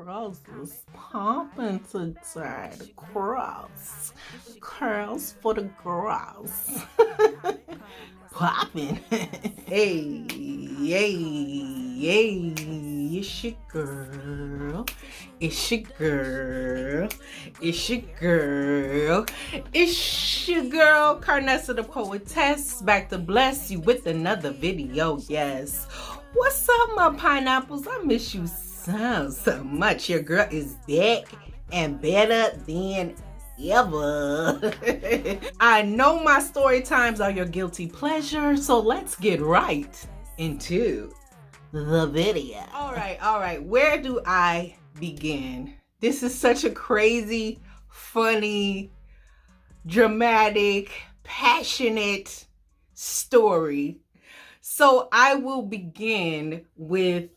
Curls is popping today. The curls. Curls for the girls. Popping. Hey, hey, it's your girl. It's your girl. It's your girl. It's your girl, Carnessa the Poetess, back to bless you with another video. Yes. What's up, my pineapples? I miss you so much. Your girl is back and better than ever. I know my story times are your guilty pleasure, so let's get right into the video. All right. Where do I begin? This is such a crazy, funny, dramatic, passionate story. So I will begin with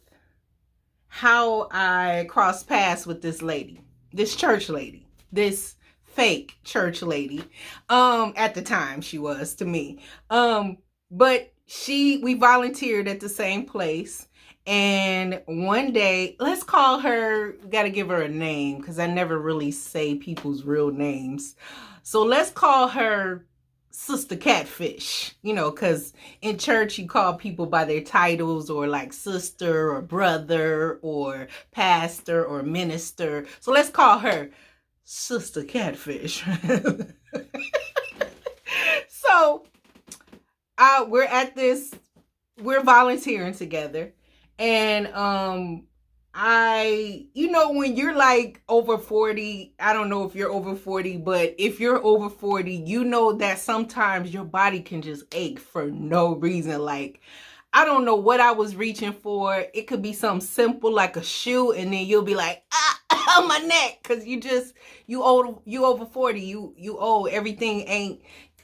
how I crossed paths with this lady, this church lady, this fake church lady. At the time she was to me. But we volunteered at the same place. And one day, let's call her, gotta give her a name because I never really say people's real names. So let's call her Sister Catfish, because in church you call people by their titles, or like sister or brother or pastor or minister. So let's call her Sister Catfish. So we're volunteering together, and when you're like over 40, I don't know if you're over 40, but if you're over 40, you know that sometimes your body can just ache for no reason. Like, I don't know what I was reaching for. It could be something simple like a shoe, and then you'll be like, my neck, because you over 40, you old, everything ain't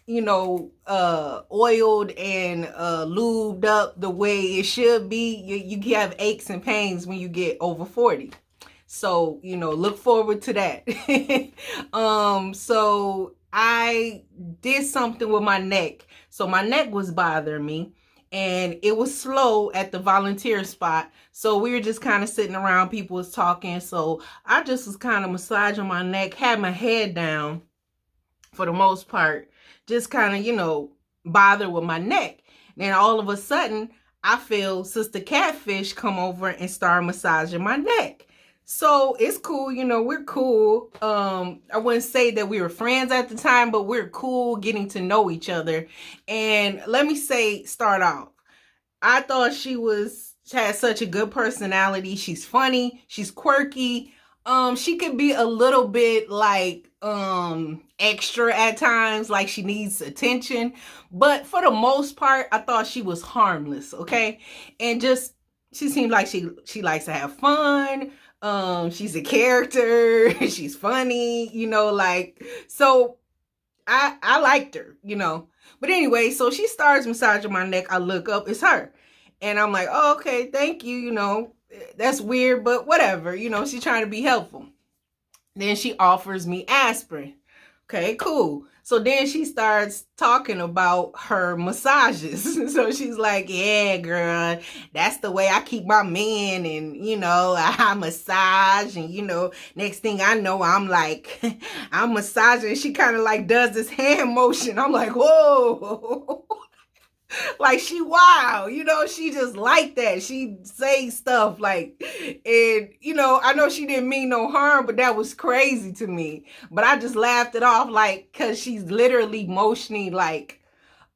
oiled and lubed up the way it should be. You have aches and pains when you get over 40. So, look forward to that. So I did something with my neck. So my neck was bothering me, and it was slow at the volunteer spot. So we were just kind of sitting around, people was talking. So I just was kind of massaging my neck, had my head down for the most part, just kind of, bother with my neck. Then all of a sudden, I feel Sister Catfish come over and start massaging my neck. So it's cool, we're cool. I wouldn't say that we were friends at the time, but we're cool getting to know each other. And let me start off. I thought she had such a good personality. She's funny. She's quirky. She could be a little bit like extra at times, like she needs attention, but for the most part I thought she was harmless, okay? And just, she seemed like she likes to have fun. She's a character. She's funny, so I liked her, but anyway, so she starts massaging my neck. I look up, it's her, and I'm like, oh, okay, thank you. That's weird, but whatever, she's trying to be helpful. Then she offers me aspirin. Okay, cool. So then she starts talking about her massages. So she's like, yeah, girl, that's the way I keep my man. And, I massage. And, next thing I know, I'm like, I'm massaging. She kind of like does this hand motion. I'm like, whoa. Like, she wild, she just like that. She say stuff like, and I know she didn't mean no harm, but that was crazy to me. But I just laughed it off, like, because she's literally motioning like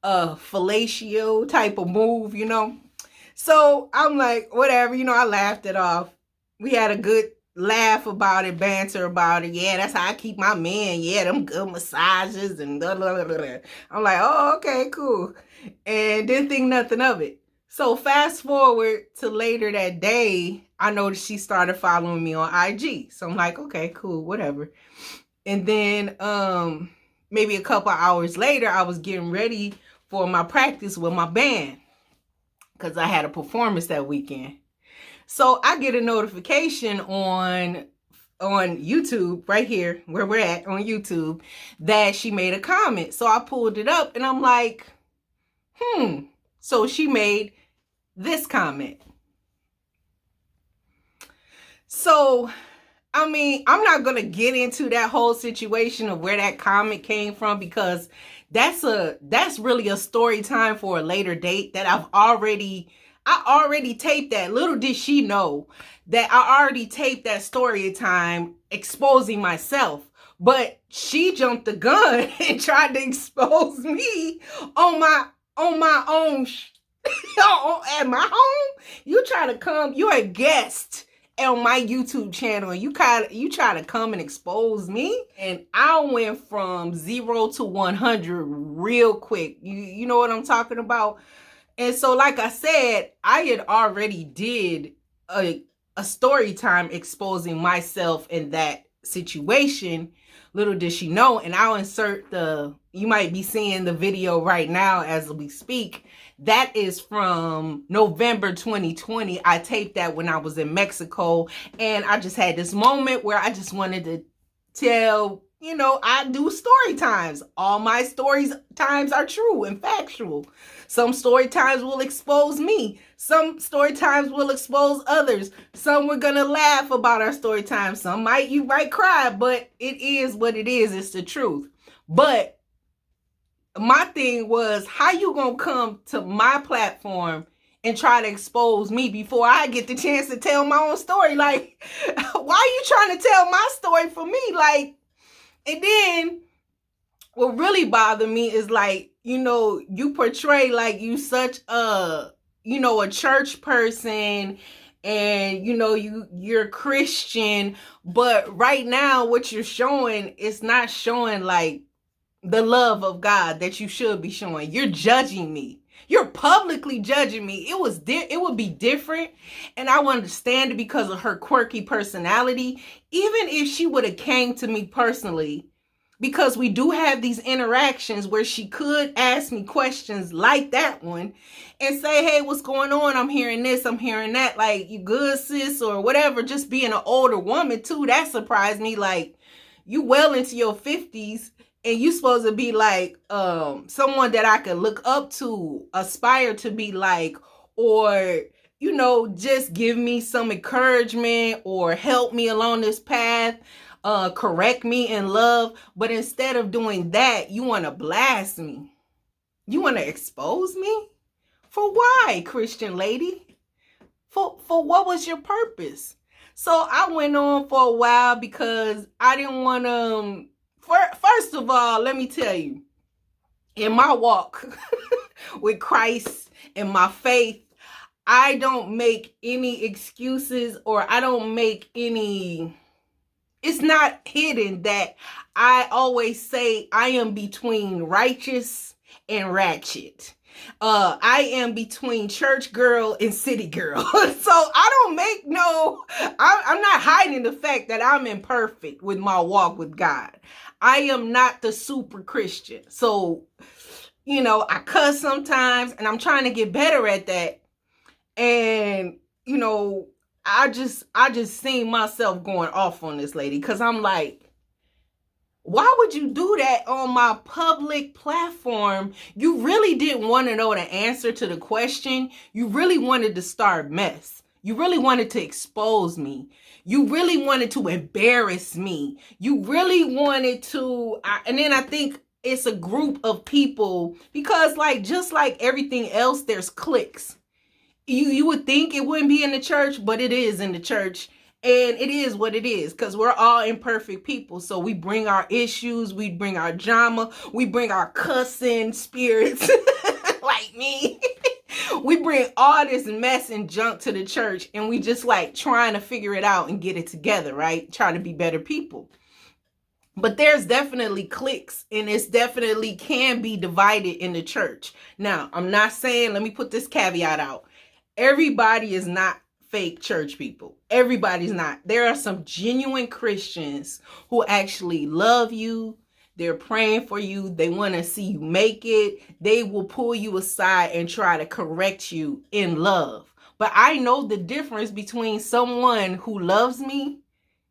a fellatio type of move, So I'm like, whatever, I laughed it off. We had a good laugh about it, banter about it. Yeah, that's how I keep my man. Yeah, them good massages and blah, blah, blah, blah. I'm like, oh, okay, cool. And didn't think nothing of it. So fast forward to later that day, I noticed she started following me on IG. So I'm like, okay, cool, whatever. And then maybe a couple hours later, I was getting ready for my practice with my band because I had a performance that weekend. So I get a notification on YouTube, right here where we're at on YouTube, that she made a comment. So I pulled it up and I'm like, So she made this comment. So I mean, I'm not gonna get into that whole situation of where that comment came from, because that's really a story time for a later date that I already taped that. Little did she know that I already taped that story time exposing myself. But she jumped the gun and tried to expose me on my own at my home. You try to come, you're a guest on my YouTube channel, and you try to come and expose me. And I went from 0 to 100 real quick. You know what I'm talking about? And so, like I said, I had already did a story time exposing myself in that situation. Little did she know. And I'll insert you might be seeing the video right now as we speak. That is from November 2020. I taped that when I was in Mexico. And I just had this moment where I just wanted to tell, I do story times. All my stories times are true and factual. Some story times will expose me. Some story times will expose others. Some we're gonna laugh about our story times. Some you might cry, but it is what it is. It's the truth. But my thing was, how you gonna come to my platform and try to expose me before I get the chance to tell my own story? Like, why are you trying to tell my story for me? Like, and then what really bothered me is, like, you portray like you such a church person, and you're Christian, but right now what you're showing is not showing like the love of God that you should be showing. You're judging me. You're publicly judging me. It would be different, and I would understand it because of her quirky personality. Even if she would have came to me personally, because we do have these interactions where she could ask me questions like that one and say, hey, what's going on? I'm hearing this, I'm hearing that. Like, you good, sis, or whatever. Just being an older woman too, that surprised me. Like, you well into your 50s, and you supposed to be like someone that I could look up to, aspire to be like, or just give me some encouragement or help me along this path, correct me in love. But instead of doing that, you want to blast me. You want to expose me? For why, Christian lady? For what was your purpose? So I went on for a while because I didn't want to. First of all, let me tell you, in my walk with Christ and my faith, I don't make any excuses, or I don't make any. It's not hidden that I always say I am between righteous and ratchet. I am between church girl and city girl. So I don't make I'm not hiding the fact that I'm imperfect with my walk with God. I am not the super Christian. So, I cuss sometimes, and I'm trying to get better at that. And, I just seen myself going off on this lady, because I'm like, why would you do that on my public platform? You really didn't want to know the answer to the question. You really wanted to start mess. You really wanted to expose me. You really wanted to embarrass me. You really wanted to, and then I think it's a group of people, because just like everything else, there's cliques. You would think it wouldn't be in the church, but it is in the church. And it is what it is, because we're all imperfect people. So we bring our issues, we bring our drama, we bring our cussing spirits, like me. We bring all this mess and junk to the church, and we just trying to figure it out and get it together, right? Trying to be better people. But there's definitely cliques, and it's definitely can be divided in the church. Now, I'm not saying, let me put this caveat out. Everybody is not fake church people. Everybody's not. There are some genuine Christians who actually love you. They're praying for you. They want to see you make it. They will pull you aside and try to correct you in love. But I know the difference between someone who loves me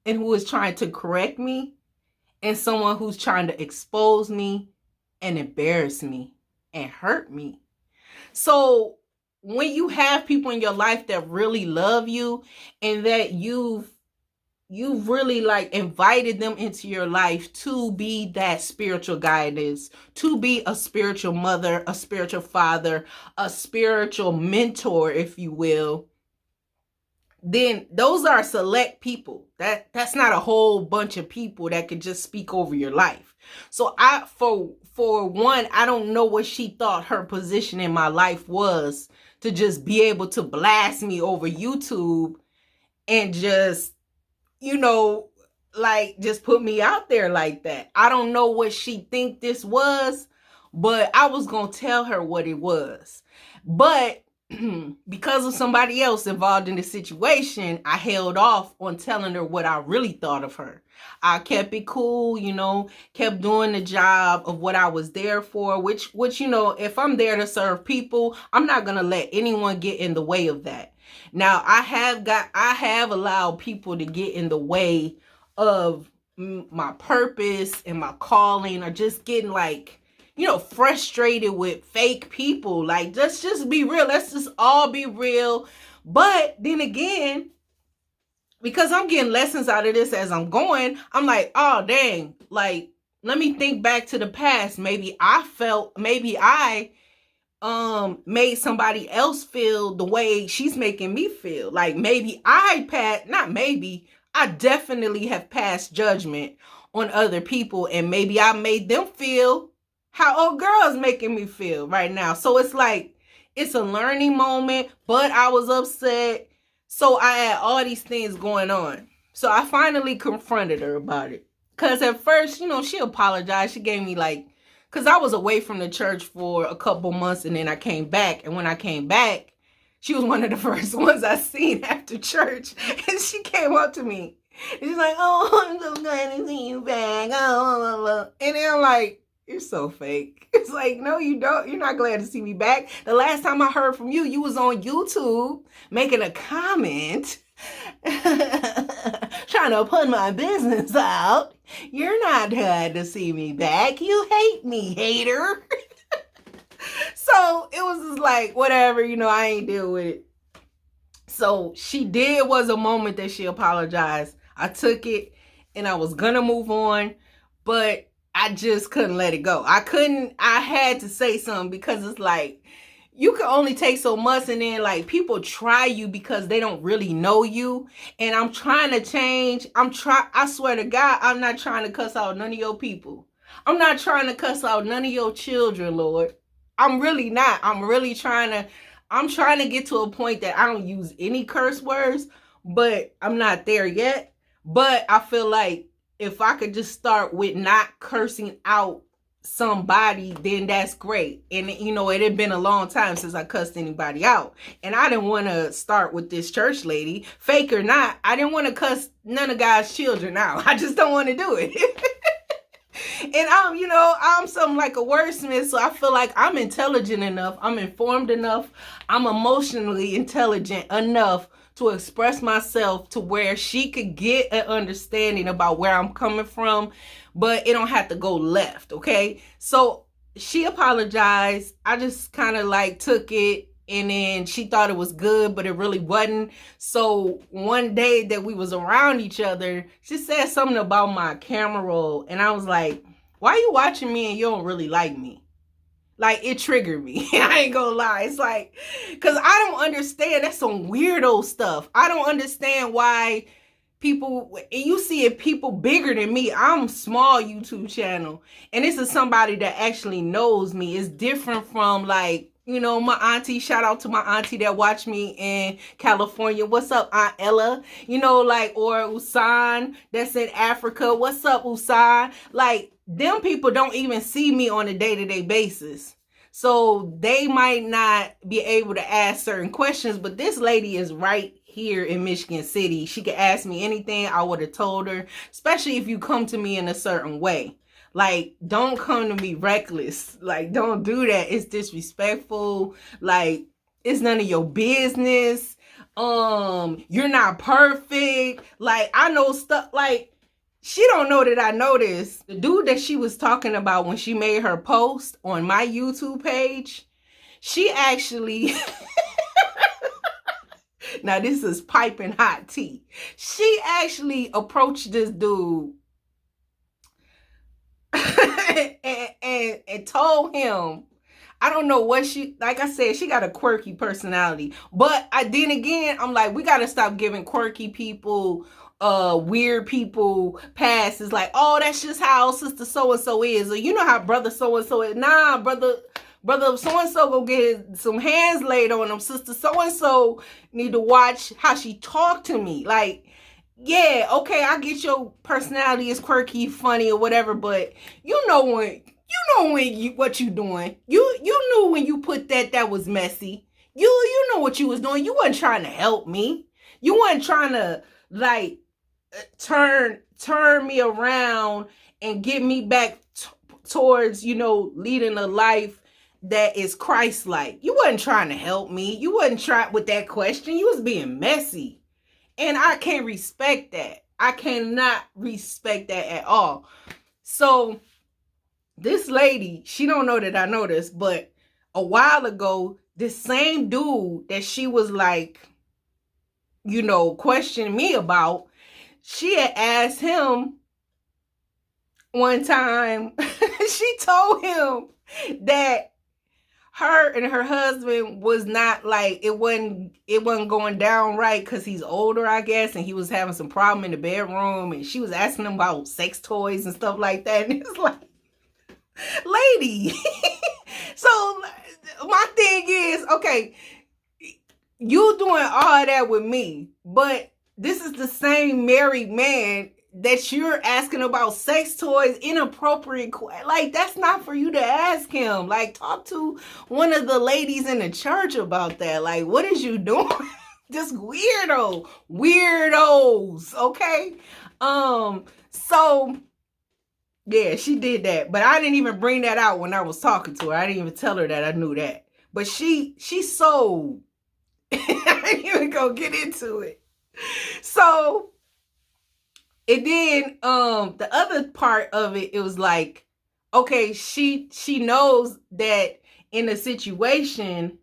and who is trying to correct me, and someone who's trying to expose me and embarrass me and hurt me. So when you have people in your life that really love you, and that you've you've really like invited them into your life to be that spiritual guidance, to be a spiritual mother, a spiritual father, a spiritual mentor, if you will, then those are select people. That's not a whole bunch of people that could just speak over your life. So for one, I don't know what she thought her position in my life was to just be able to blast me over YouTube and just, you know, like just put me out there like that. I don't know what she think this was, but I was going to tell her what it was. But because of somebody else involved in the situation, I held off on telling her what I really thought of her. I kept it cool, you know, kept doing the job of what I was there for, which, you know, if I'm there to serve people, I'm not going to let anyone get in the way of that. Now, I have allowed people to get in the way of my purpose and my calling, or just getting like, you know, frustrated with fake people. Like, let's just be real. Let's just all be real. But then again, because I'm getting lessons out of this as I'm going, I'm like, oh, dang. Like, let me think back to the past. Maybe I made somebody else feel the way she's making me feel. Like, I definitely have passed judgment on other people, and maybe I made them feel how old girl is making me feel right now. So it's like, it's a learning moment, but I was upset. So I had all these things going on. So I finally confronted her about it. Because at first, you know, she apologized. She gave me like, because I was away from the church for a couple months, and then I came back. And when I came back, she was one of the first ones I seen after church. And she came up to me. And she's like, oh, I'm so glad to see you back. Oh, blah, blah, blah. And then I'm like, you're so fake. It's like, no, you don't. You're not glad to see me back. The last time I heard from you, you was on YouTube making a comment trying to put my business out. You're not glad to see me back. You hate me, hater. So it was just like, whatever, you know, I ain't deal with it. So was a moment that she apologized. I took it and I was gonna move on, but I just couldn't let it go. I had to say something, because it's like, you can only take so much, and then like people try you because they don't really know you. And I'm trying to change. I swear to God, I'm not trying to cuss out none of your people. I'm not trying to cuss out none of your children, Lord. I'm really not. I'm trying to get to a point that I don't use any curse words, but I'm not there yet. But I feel like if I could just start with not cursing out somebody, then that's great. And, you know, it had been a long time since I cussed anybody out. And I didn't want to start with this church lady, fake or not. I didn't want to cuss none of God's children out. I just don't want to do it. And I'm something like a wordsmith, so I feel like I'm intelligent enough, I'm informed enough, I'm emotionally intelligent enough to express myself to where she could get an understanding about where I'm coming from, but it don't have to go left, okay? So she apologized. I just kind of like took it, and then she thought it was good, but it really wasn't. So one day that we was around each other, she said something about my camera roll, and I was like, why are you watching me and you don't really like me? Like, it triggered me. I ain't gonna lie. It's like, because I don't understand. That's some weirdo stuff. I don't understand why people, and you see it, people bigger than me. I'm a small YouTube channel, and this is somebody that actually knows me. It's different from like, you know, my auntie. Shout out to my auntie that watched me in California. What's up, Aunt Ella? You know, like, or Usan that's in Africa. What's up, Usan? Like, them people don't even see me on a day-to-day basis. So they might not be able to ask certain questions, but this lady is right here in Michigan City. She could ask me anything. I would have told her, especially if you come to me in a certain way. Like, don't come to me reckless. Like, don't do that. It's disrespectful. Like, it's none of your business. You're not perfect. Like, I know stuff, like, she don't know that I know this. The dude that she was talking about when she made her post on my YouTube page, she actually Now this is piping hot tea. She actually approached this dude and told him, I don't know what she, like I said, she got a quirky personality. But then again, I'm like, we got to stop giving quirky people, weird people passes. Like, oh, that's just how sister so-and-so is. Or you know how brother so-and-so is. Nah, brother so-and-so go get some hands laid on them. Sister so-and-so need to watch how she talk to me. Like, yeah, okay, I get your personality is quirky, funny, or whatever, but you know when what you doing. You knew when you put that was messy. You know what you was doing. You wasn't trying to help me. You wasn't trying to like turn me around and get me back towards, leading a life that is Christ-like. You wasn't trying to help me. You wasn't trying with that question. You was being messy. And I can't respect that. I cannot respect that at all. So this lady, she don't know that I know this, but a while ago, this same dude that she was like, questioning me about, she had asked him one time, she told him that her and her husband was not like, it wasn't going down right because he's older, I guess, and he was having some problem in the bedroom, and she was asking him about sex toys and stuff like that, and it's like, lady. So my thing is, okay, you doing all that with me, but this is the same married man that you're asking about sex toys, inappropriate, like that's not for you to ask him. Like, talk to one of the ladies in the church about that. Like, what is you doing? Just weirdos, okay? So yeah, she did that, but I didn't even bring that out when I was talking to her. I didn't even tell her that I knew that, but she sold. I didn't even go get into it. So, and then the other part of it, it was like, okay, she knows that in a situation,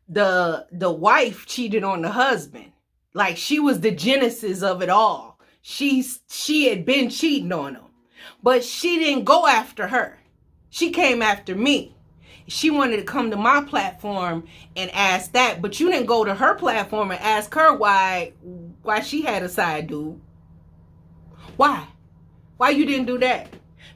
the wife cheated on the husband. Like, she was the genesis of it all. She had been cheating on him. But she didn't go after her. She came after me. She wanted to come to my platform and ask that. But you didn't go to her platform and ask her why she had a side dude. Why? Why you didn't do that?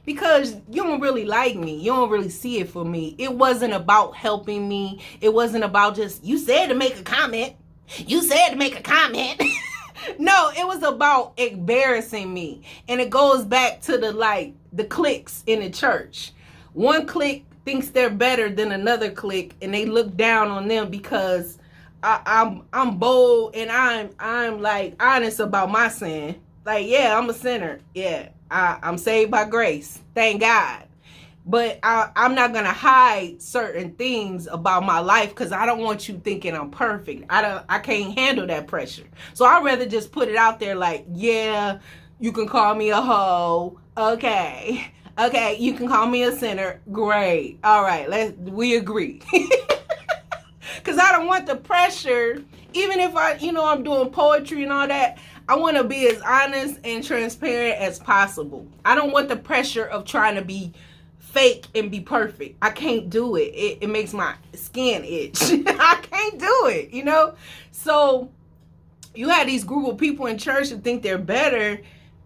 Because you don't really like me. You don't really see it for me. It wasn't about helping me. It wasn't about just, you said to make a comment. You said to make a comment. No, it was about embarrassing me. And it goes back to the cliques in the church. One clique thinks they're better than another clique, and they look down on them because I'm bold and I'm like honest about my sin. Like, yeah, I'm a sinner. Yeah, I'm saved by grace. Thank God. But I'm not going to hide certain things about my life because I don't want you thinking I'm perfect. I can't handle that pressure. So I'd rather just put it out there like, yeah, you can call me a hoe. Okay. Okay, you can call me a sinner. Great. All right, we agree. Because I don't want the pressure. Even if I'm doing poetry and all that, I want to be as honest and transparent as possible. I don't want the pressure of trying to be fake and be perfect. I can't do it. It makes my skin itch. I can't do it, So you have these group of people in church that think they're better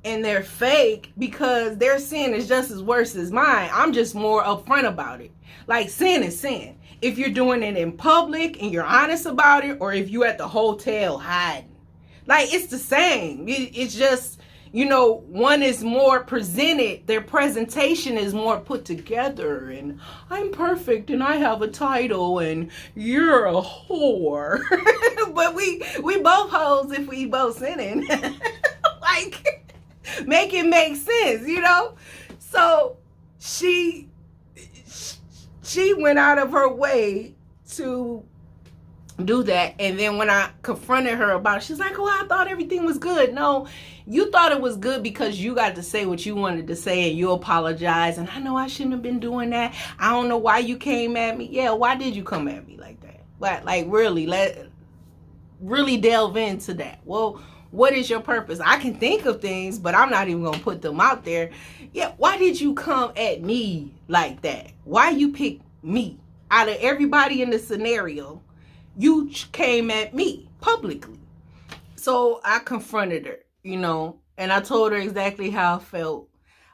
and they're fake because their sin is just as worse as mine. I'm just more upfront about it. Like, sin is sin. If you're doing it in public and you're honest about it, or if you at the hotel hiding. Like, it's the same. It's just, one is more presented. Their presentation is more put together. And I'm perfect and I have a title and you're a whore. But we both hoes if we both sinning. Like, make it make sense, So she went out of her way to do that. And then when I confronted her about it, she's like, oh, I thought everything was good. No, you thought it was good because you got to say what you wanted to say and you apologize. And I know I shouldn't have been doing that. I don't know why you came at me. Yeah, why did you come at me like that? Like, really, really delve into that. Well, what is your purpose? I can think of things, but I'm not even gonna put them out there. Yeah, why did you come at me like that? Why you pick me? Out of everybody in the scenario, you came at me publicly. So I confronted her, and I told her exactly how I felt.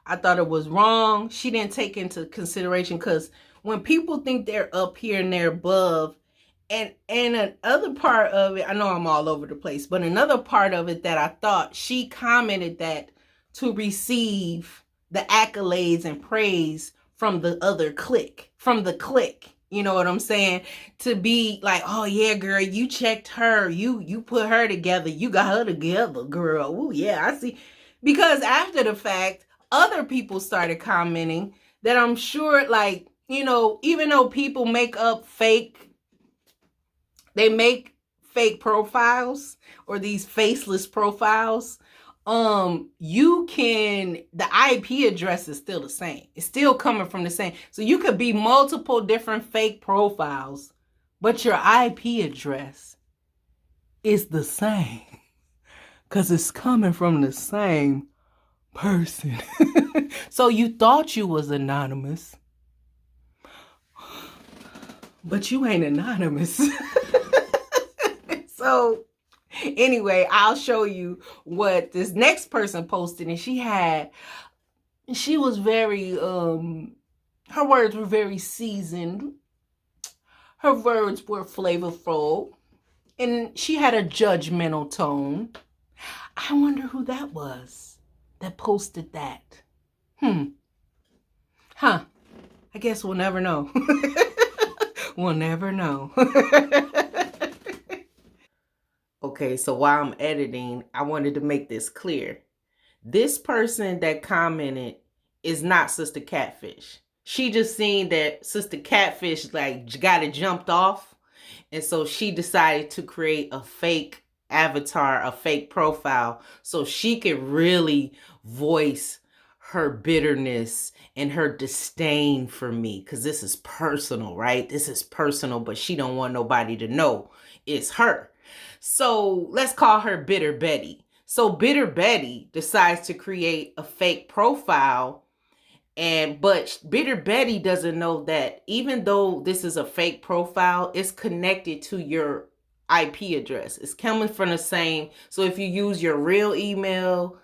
I thought it was wrong. She didn't take into consideration, because when people think they're up here and they're above, and another part of it, I know I'm all over the place, but another part of it that I thought, she commented that to receive the accolades and praise from the other clique, from the clique. You know what I'm saying? To be like, oh yeah, girl, you checked her. You put her together. You got her together, girl. Oh yeah, I see. Because after the fact, other people started commenting that I'm sure, like, even though people make profiles, or these faceless profiles, the IP address is still the same. It's still coming from the same. So you could be multiple different fake profiles, but your IP address is the same, because it's coming from the same person. So you thought you was anonymous, but you ain't anonymous. So anyway, I'll show you what this next person posted, and she was very, her words were very seasoned. Her words were flavorful, and she had a judgmental tone. I wonder who that was that posted that. I guess we'll never know. We'll never know. Okay, so while I'm editing, I wanted to make this clear. This person that commented is not Sister Catfish. She just seen that Sister Catfish got it jumped off, and so she decided to create a fake avatar, a fake profile, so she could really voice her bitterness and her disdain for me, because this is personal, right? This is personal, but she don't want nobody to know it's her. So let's call her Bitter Betty. So Bitter Betty decides to create a fake profile, but Bitter Betty doesn't know that even though this is a fake profile, it's connected to your IP address. It's coming from the same. So if you use your real email,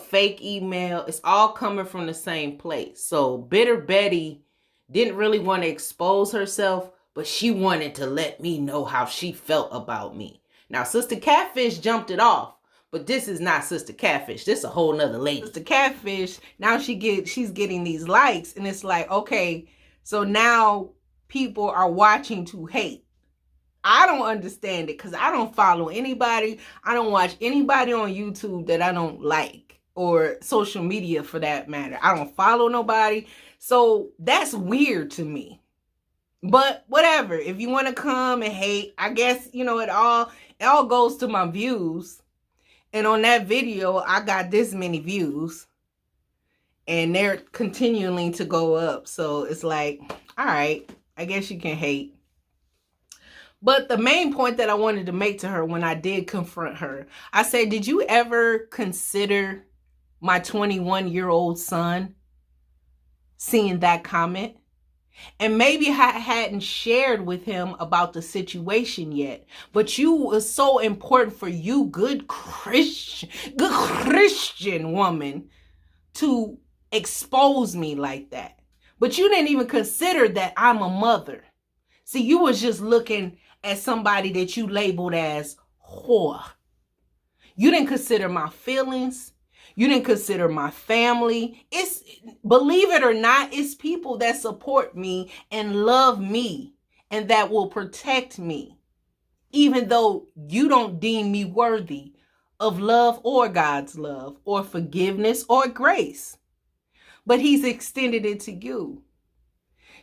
fake email, it's all coming from the same place. So Bitter Betty didn't really want to expose herself, but she wanted to let me know how she felt about me. Now, Sister Catfish jumped it off, but this is not Sister Catfish. This is a whole nother lady. Sister Catfish, now she's getting these likes, and it's like, okay, so now people are watching to hate. I don't understand it, because I don't follow anybody. I don't watch anybody on YouTube that I don't like, or social media for that matter. I don't follow nobody. So that's weird to me. But whatever, if you want to come and hate, I guess, it all goes to my views. And on that video, I got this many views, and they're continuing to go up. So it's like, all right, I guess you can hate. But the main point that I wanted to make to her when I did confront her, I said, did you ever consider my 21-year-old son seeing that comment? And maybe I hadn't shared with him about the situation yet, but you was so important for you, good Christian woman, to expose me like that. But you didn't even consider that I'm a mother. See, you was just looking at somebody that you labeled as whore. You didn't consider my feelings. You didn't consider my family. It's, believe it or not, it's people that support me and love me and that will protect me, even though you don't deem me worthy of love or God's love or forgiveness or grace. But he's extended it to you.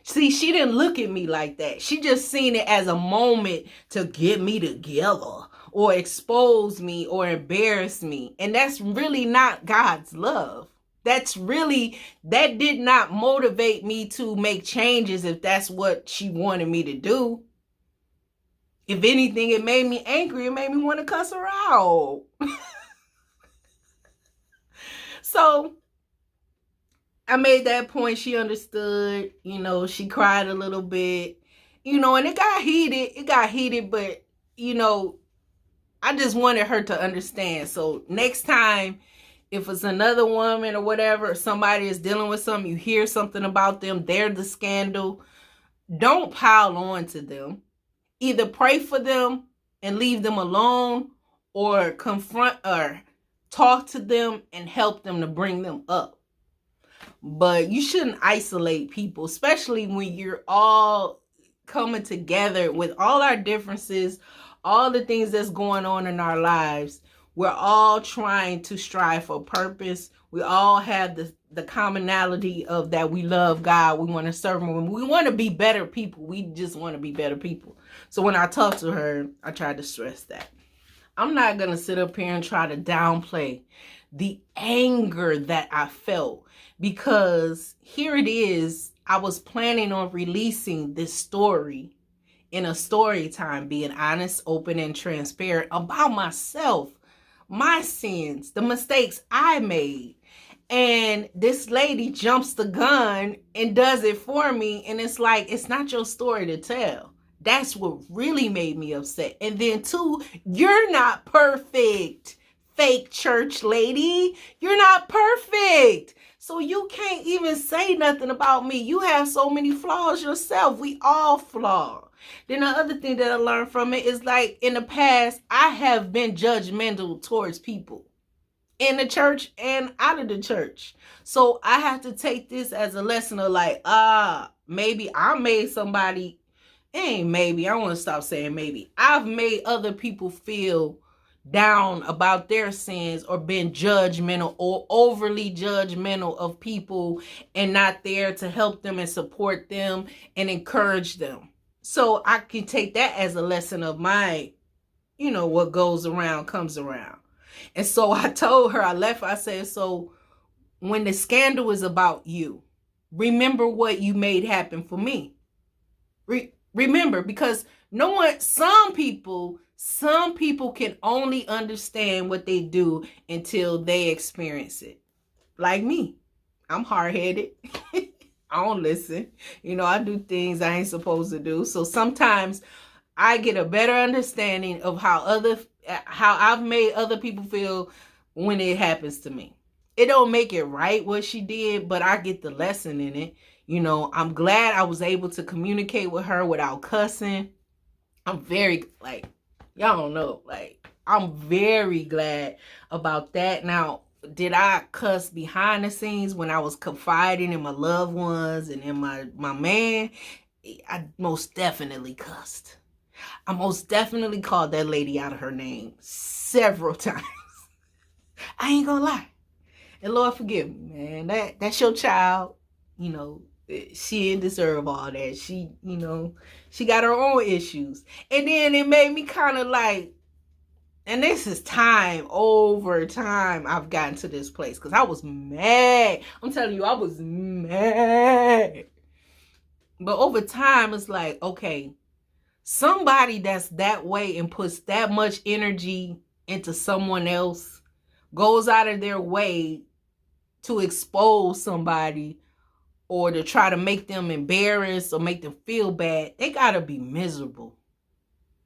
See, she didn't look at me like that. She just seen it as a moment to get me together or expose me or embarrass me. And that's really not God's love. That did not motivate me to make changes if that's what she wanted me to do. If anything, it made me angry. It made me want to cuss her out. So I made that point. She understood. She cried a little bit. And it got heated. But, I just wanted her to understand. So next time, if it's another woman or whatever, or somebody is dealing with something, you hear something about them, they're the scandal, don't pile on to them. Either pray for them and leave them alone, or confront or talk to them and help them to bring them up. But you shouldn't isolate people, especially when you're all coming together with all our differences, all the things that's going on in our lives. We're all trying to strive for purpose. We all have the commonality of that we love God. We want to serve Him. We want to be better people. We just want to be better people. So when I talked to her, I tried to stress that. I'm not going to sit up here and try to downplay the anger that I felt, because here it is. I was planning on releasing this story in a story time, being honest, open, and transparent about myself, my sins, the mistakes I made. And this lady jumps the gun and does it for me. And it's like, it's not your story to tell. That's what really made me upset. And then two, you're not perfect, fake church lady. You're not perfect. So you can't even say nothing about me. You have so many flaws yourself. We all flawed. Then the other thing that I learned from it is, like, in the past, I have been judgmental towards people in the church and out of the church. So I have to take this as a lesson of like, maybe I made somebody, maybe, I want to stop saying maybe. I've made other people feel down about their sins, or been judgmental or overly judgmental of people, and not there to help them and support them and encourage them. So I can take that as a lesson of my, what goes around comes around. And so I told her, I said, so when the scandal is about you, remember what you made happen for me. Remember, because some people can only understand what they do until they experience it. Like me, I'm hard-headed. I don't listen. I do things I ain't supposed to do. So sometimes I get a better understanding of how I've made other people feel when it happens to me. It don't make it right what she did, but I get the lesson in it. I'm glad I was able to communicate with her without cussing. I'm very, y'all don't know, I'm very glad about that. Now, did I cuss behind the scenes when I was confiding in my loved ones and in my man? I most definitely cussed. I most definitely called that lady out of her name several times. I ain't gonna lie. And Lord forgive me, man. That's your child. She didn't deserve all that. She got her own issues. And then it made me kind of like, and this is over time I've gotten to this place, because I was mad. I'm telling you, I was mad. But over time, it's like, okay, somebody that's that way and puts that much energy into someone else, goes out of their way to expose somebody or to try to make them embarrassed or make them feel bad, they gotta be miserable.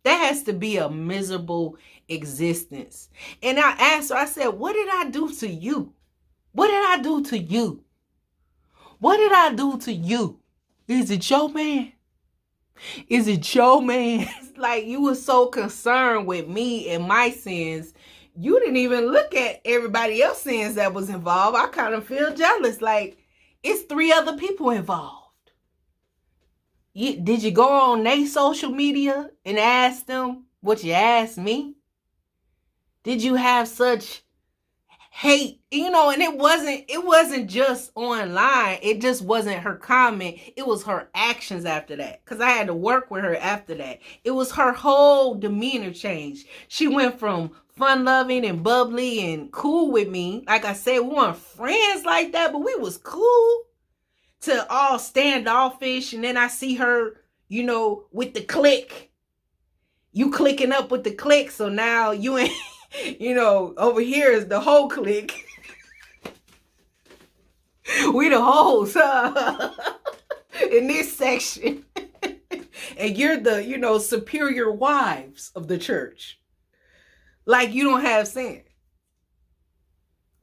That has to be a miserable existence. And I asked her, I said, what did I do to you? What did I do to you? What did I do to you? Is it your man? Is it your man? It's like you were so concerned with me and my sins. You didn't even look at everybody else's sins that was involved. I kind of feel jealous. Like, it's 3 other people involved. Did you go on their social media and ask them what you asked me? Did you have such hate? And it wasn't just online. It just wasn't her comment. It was her actions after that. Because I had to work with her after that. It was her whole demeanor change. She went from fun-loving and bubbly and cool with me. Like I said, we weren't friends like that, but we was cool, to all standoffish. And then I see her, with the clique. you clicking up with the clique, so now you ain't, over here is the whole clique. We the hoes in this section. And you're the, superior wives of the church. Like you don't have sin.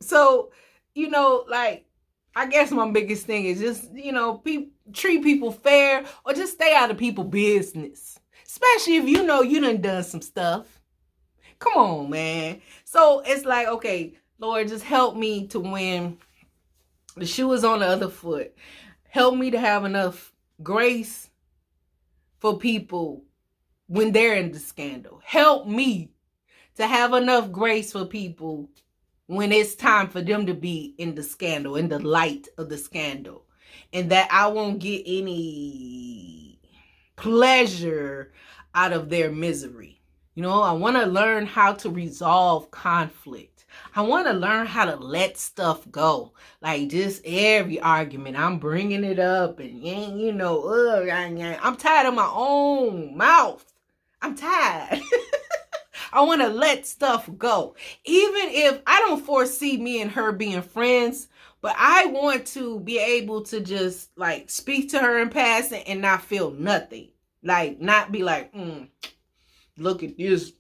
So, I guess my biggest thing is just, treat people fair or just stay out of people's business. Especially if you done some stuff. Come on, man. So it's like, okay, Lord, just help me to when the shoe is on the other foot. Help me to have enough grace for people when they're in the scandal. Help me to have enough grace for people when it's time for them to be in the scandal, in the light of the scandal. And that I won't get any pleasure out of their misery. I want to learn how to resolve conflict. I want to learn how to let stuff go. Like just every argument, I'm bringing it up and, I'm tired of my own mouth. I'm tired. I want to let stuff go. Even if I don't foresee me and her being friends, but I want to be able to just like speak to her in passing and not feel nothing. Like not be like, look at this.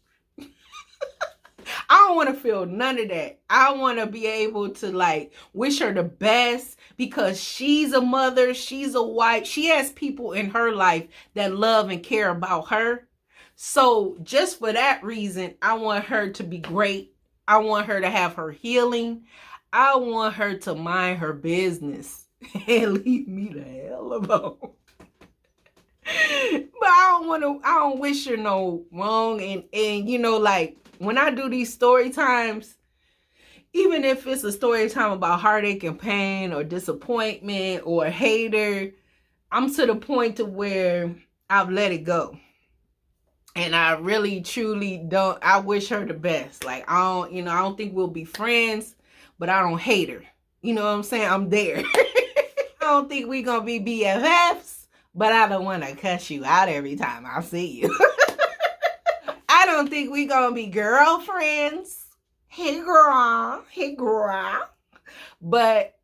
I don't want to feel none of that. I want to be able to like wish her the best because she's a mother. She's a wife. She has people in her life that love and care about her. So just for that reason, I want her to be great. I want her to have her healing. I want her to mind her business and leave me the hell alone. But I don't wish her no wrong. And like when I do these story times, even if it's a story time about heartache and pain or disappointment or a hater, I'm to the point to where I've let it go. And I really, truly don't, I wish her the best. Like, I don't think we'll be friends, but I don't hate her. You know what I'm saying? I'm there. I don't think we're going to be BFFs, but I don't want to cuss you out every time I see you. I don't think we're going to be girlfriends. Hey, girl. Hey, girl. But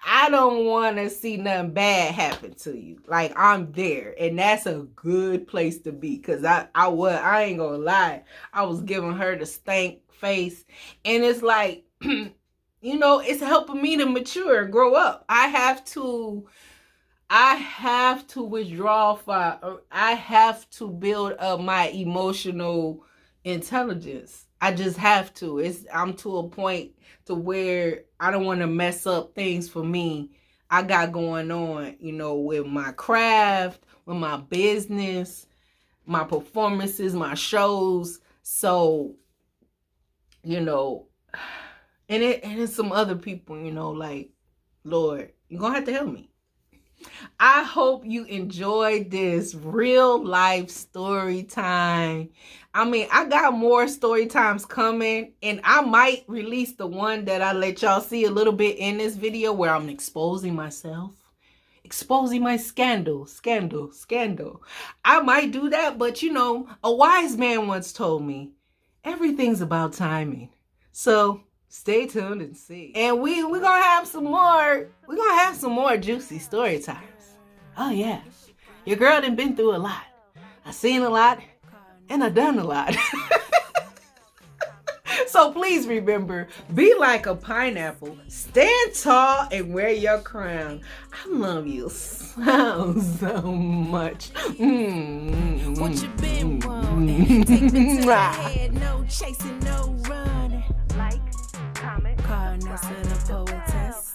I don't want to see nothing bad happen to you. Like, I'm there. And that's a good place to be. Because I ain't going to lie. I was giving her the stank face. And it's like, it's helping me to mature and grow up. I have to withdraw I have to build up my emotional intelligence. I just have to. I'm to a point to where I don't want to mess up things for me. I got going on, with my craft, with my business, my performances, my shows. So, and it's some other people, like, Lord, you're going to have to help me. I hope you enjoyed this real life story time. I mean, I got more story times coming, and I might release the one that I let y'all see a little bit in this video where I'm exposing myself, exposing my scandal. I might do that, but a wise man once told me, everything's about timing. So stay tuned and see. And we're going to have some more. We're going to have some more juicy story times. Oh, yeah. Your girl done been through a lot. I seen a lot. And I done a lot. So please remember, be like a pineapple. Stand tall and wear your crown. I love you so much. What you been wanting? Take me to the head. No chasing, no running. Like, comment, call us a poetess.